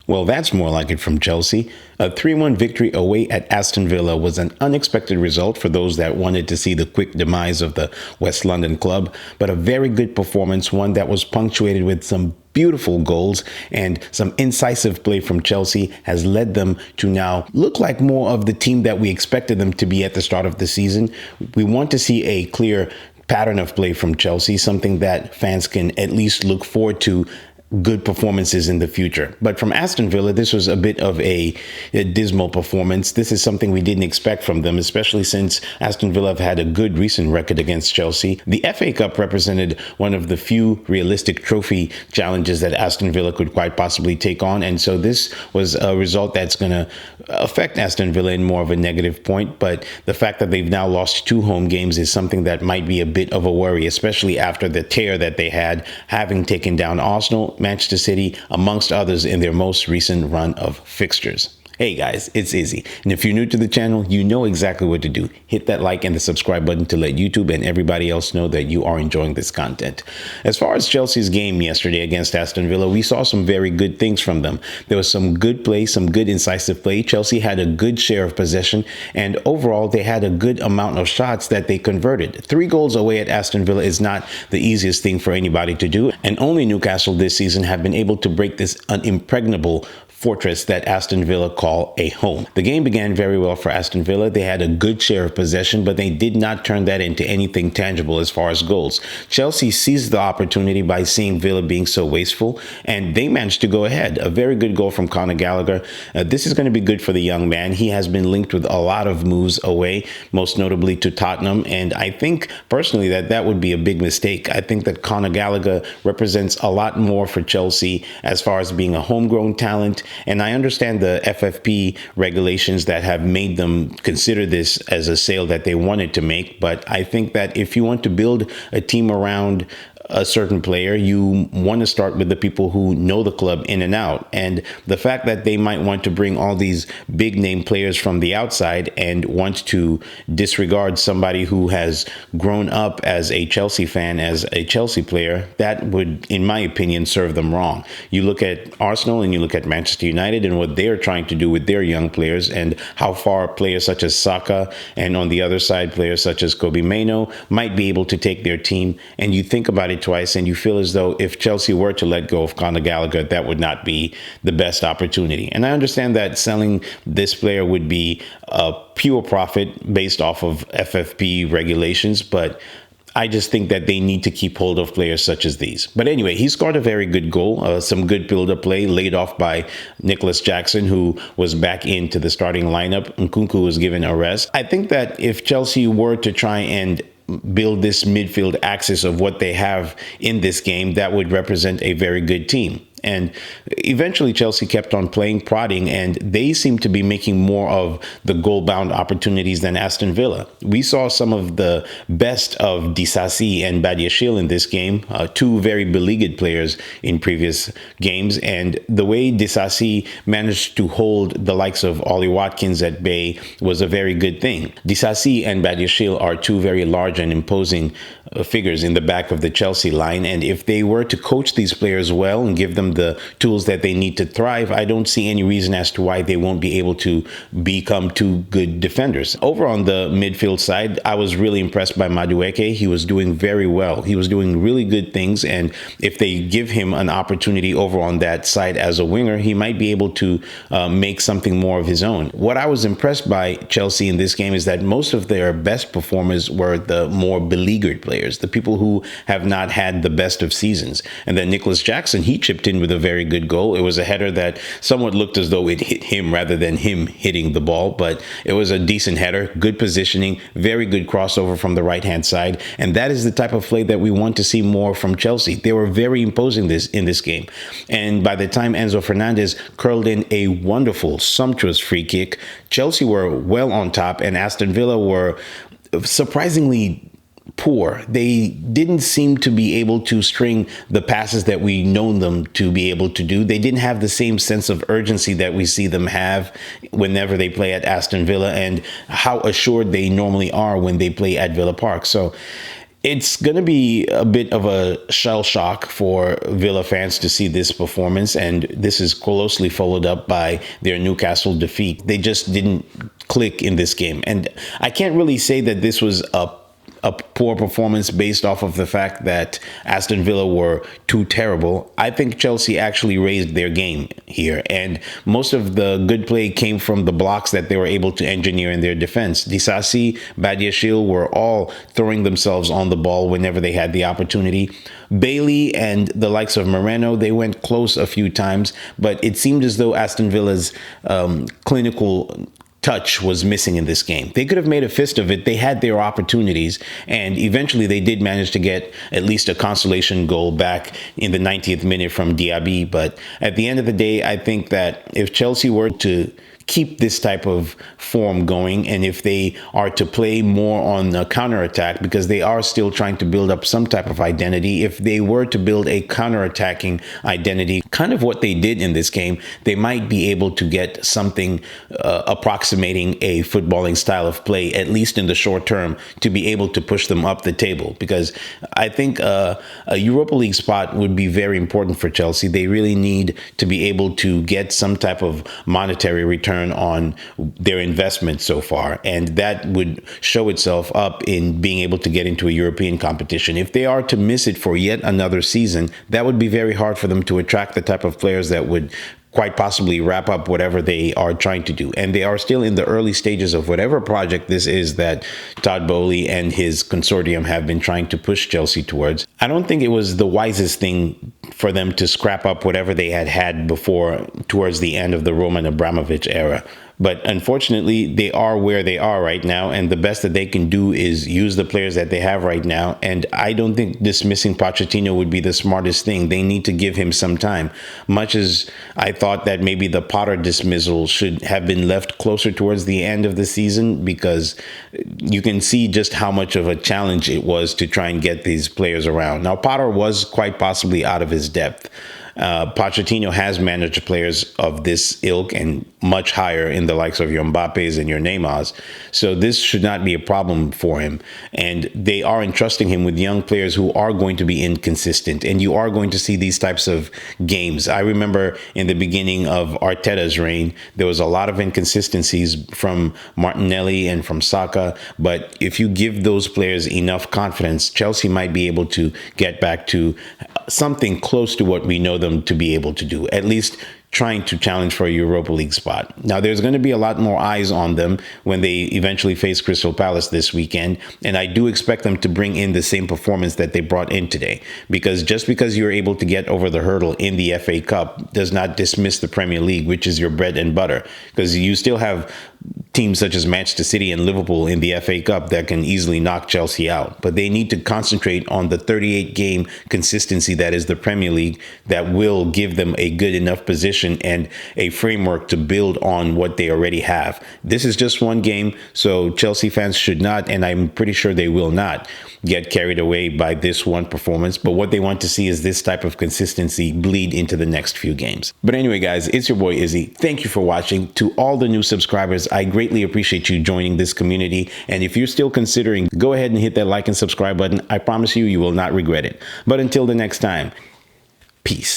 Well, that's more like it from Chelsea. A 3-1 victory away at Aston Villa was an unexpected result for those that wanted to see the quick demise of the West London club, but a very good performance, one that was punctuated with some beautiful goals and some incisive play from Chelsea has led them to now look like more of the team that we expected them to be at the start of the season. We want to see a clear pattern of play from Chelsea, something that fans can at least look forward to good performances in the future. But from Aston Villa, this was a bit of a dismal performance. This is something we didn't expect from them, especially since Aston Villa have had a good recent record against Chelsea. The FA Cup represented one of the few realistic trophy challenges that Aston Villa could quite possibly take on. And so this was a result that's going to affect Aston Villa in more of a negative point. But the fact that they've now lost 2 home games is something that might be a bit of a worry, especially after the tear that they had, having taken down Arsenal, Manchester City, amongst others in their most recent run of fixtures. Hey guys, it's Izzy. And if you're new to the channel, you know exactly what to do. Hit that like and the subscribe button to let YouTube and everybody else know that you are enjoying this content. As far as Chelsea's game yesterday against Aston Villa, we saw some very good things from them. There was some good play, some good incisive play. Chelsea had a good share of possession, and overall they had a good amount of shots that they converted. 3 goals away at Aston Villa is not the easiest thing for anybody to do, and only Newcastle this season have been able to break this unimpregnable fortress that Aston Villa call a home. The game began very well for Aston Villa. They had a good share of possession, but they did not turn that into anything tangible as far as goals. Chelsea seized the opportunity by seeing Villa being so wasteful, and they managed to go ahead. A very good goal from Conor Gallagher. This is going to be good for the young man. He has been linked with a lot of moves away, most notably to Tottenham, and I think personally that would be a big mistake. I think that Conor Gallagher represents a lot more for Chelsea as far as being a homegrown talent. And I understand the FFP regulations that have made them consider this as a sale that they wanted to make. But I think that if you want to build a team around a certain player, you want to start with the people who know the club in and out. And the fact that they might want to bring all these big name players from the outside and want to disregard somebody who has grown up as a Chelsea fan, as a Chelsea player, that would, in my opinion, serve them wrong. You look at Arsenal and you look at Manchester United and what they're trying to do with their young players, and how far players such as Saka and on the other side players such as Kobe Mainoo might be able to take their team. And you think about it twice and you feel as though if Chelsea were to let go of Conor Gallagher, that would not be the best opportunity. And I understand that selling this player would be a pure profit based off of FFP regulations, but I just think that they need to keep hold of players such as these. But anyway, he scored a very good goal, some good build-up play laid off by Nicholas Jackson, who was back into the starting lineup. Nkunku was given a rest. I think that if Chelsea were to try and build this midfield axis of what they have in this game, that would represent a very good team. And eventually Chelsea kept on playing, prodding, and they seem to be making more of the goal-bound opportunities than Aston Villa. We saw some of the best of Disasi and Badiashile in this game, 2 very beleaguered players in previous games. And the way Disasi managed to hold the likes of Ollie Watkins at bay was a very good thing. Disasi and Badiashile are 2 very large and imposing figures in the back of the Chelsea line. And if they were to coach these players well and give them the tools that they need to thrive, I don't see any reason as to why they won't be able to become 2 good defenders. Over on the midfield side, I was really impressed by Madueke. He was doing very well. He was doing really good things. And if they give him an opportunity over on that side as a winger, he might be able to make something more of his own. What I was impressed by Chelsea in this game is that most of their best performers were the more beleaguered players, the people who have not had the best of seasons. And then Nicholas Jackson, he chipped in with a very good goal. It was a header that somewhat looked as though it hit him rather than him hitting the ball, but it was a decent header, good positioning, very good crossover from the right-hand side. And that is the type of play that we want to see more from Chelsea. They were very imposing in this game. And by the time Enzo Fernandez curled in a wonderful, sumptuous free kick, Chelsea were well on top and Aston Villa were surprisingly poor. They didn't seem to be able to string the passes that we known them to be able to do. They didn't have the same sense of urgency that we see them have whenever they play at Aston Villa, and how assured they normally are when they play at Villa Park. So It's going to be a bit of a shell shock for Villa fans to see this performance, and this is closely followed up by their Newcastle defeat. They just didn't click in this game, and I can't really say that this was a poor performance based off of the fact that Aston Villa were too terrible. I think Chelsea actually raised their game here, and most of the good play came from the blocks that they were able to engineer in their defense. Disasi, Badiashile were all throwing themselves on the ball whenever they had the opportunity. Bailey and the likes of Moreno, they went close a few times, but it seemed as though Aston Villa's clinical touch was missing in this game. They could have made a fist of it. They had their opportunities, and eventually they did manage to get at least a consolation goal back in the 90th minute from Diaby. But at the end of the day, I think that if Chelsea were to keep this type of form going, and if they are to play more on the counterattack, because they are still trying to build up some type of identity, if they were to build a counterattacking identity, kind of what they did in this game, they might be able to get something approximating a footballing style of play, at least in the short term, to be able to push them up the table. Because I think a Europa League spot would be very important for Chelsea. They really need to be able to get some type of monetary return on their investment so far, and that would show itself up in being able to get into a European competition. If they are to miss it for yet another season, that would be very hard for them to attract the type of players that would quite possibly wrap up whatever they are trying to do. And they are still in the early stages of whatever project this is that Todd Bowley and his consortium have been trying to push Chelsea towards. I don't think it was the wisest thing for them to scrap up whatever they had before towards the end of the Roman Abramovich era. But unfortunately, they are where they are right now, and the best that they can do is use the players that they have right now. And I don't think dismissing Pochettino would be the smartest thing. They need to give him some time. Much as I thought that maybe the Potter dismissal should have been left closer towards the end of the season, because you can see just how much of a challenge it was to try and get these players around. Now, Potter was quite possibly out of his depth. Pochettino has managed players of this ilk and much higher in the likes of your Mbappes and your Neymars. So this should not be a problem for him. And they are entrusting him with young players who are going to be inconsistent. And you are going to see these types of games. I remember in the beginning of Arteta's reign, there was a lot of inconsistencies from Martinelli and from Saka. But if you give those players enough confidence, Chelsea might be able to get back to something close to what we know them to be able to do, at least trying to challenge for a Europa League spot. Now, there's going to be a lot more eyes on them when they eventually face Crystal Palace this weekend, and I do expect them to bring in the same performance that they brought in today, because just because you're able to get over the hurdle in the FA Cup does not dismiss the Premier League, which is your bread and butter, because you still have teams such as Manchester City and Liverpool in the FA Cup that can easily knock Chelsea out. But they need to concentrate on the 38-game consistency that is the Premier League, that will give them a good enough position and a framework to build on what they already have. This is just one game, so Chelsea fans should not, and I'm pretty sure they will not, get carried away by this one performance. But what they want to see is this type of consistency bleed into the next few games. But anyway, guys, it's your boy Izzy. Thank you for watching. To all the new subscribers, I greatly appreciate you joining this community. And if you're still considering, go ahead and hit that like and subscribe button. I promise you, you will not regret it. But until the next time, peace.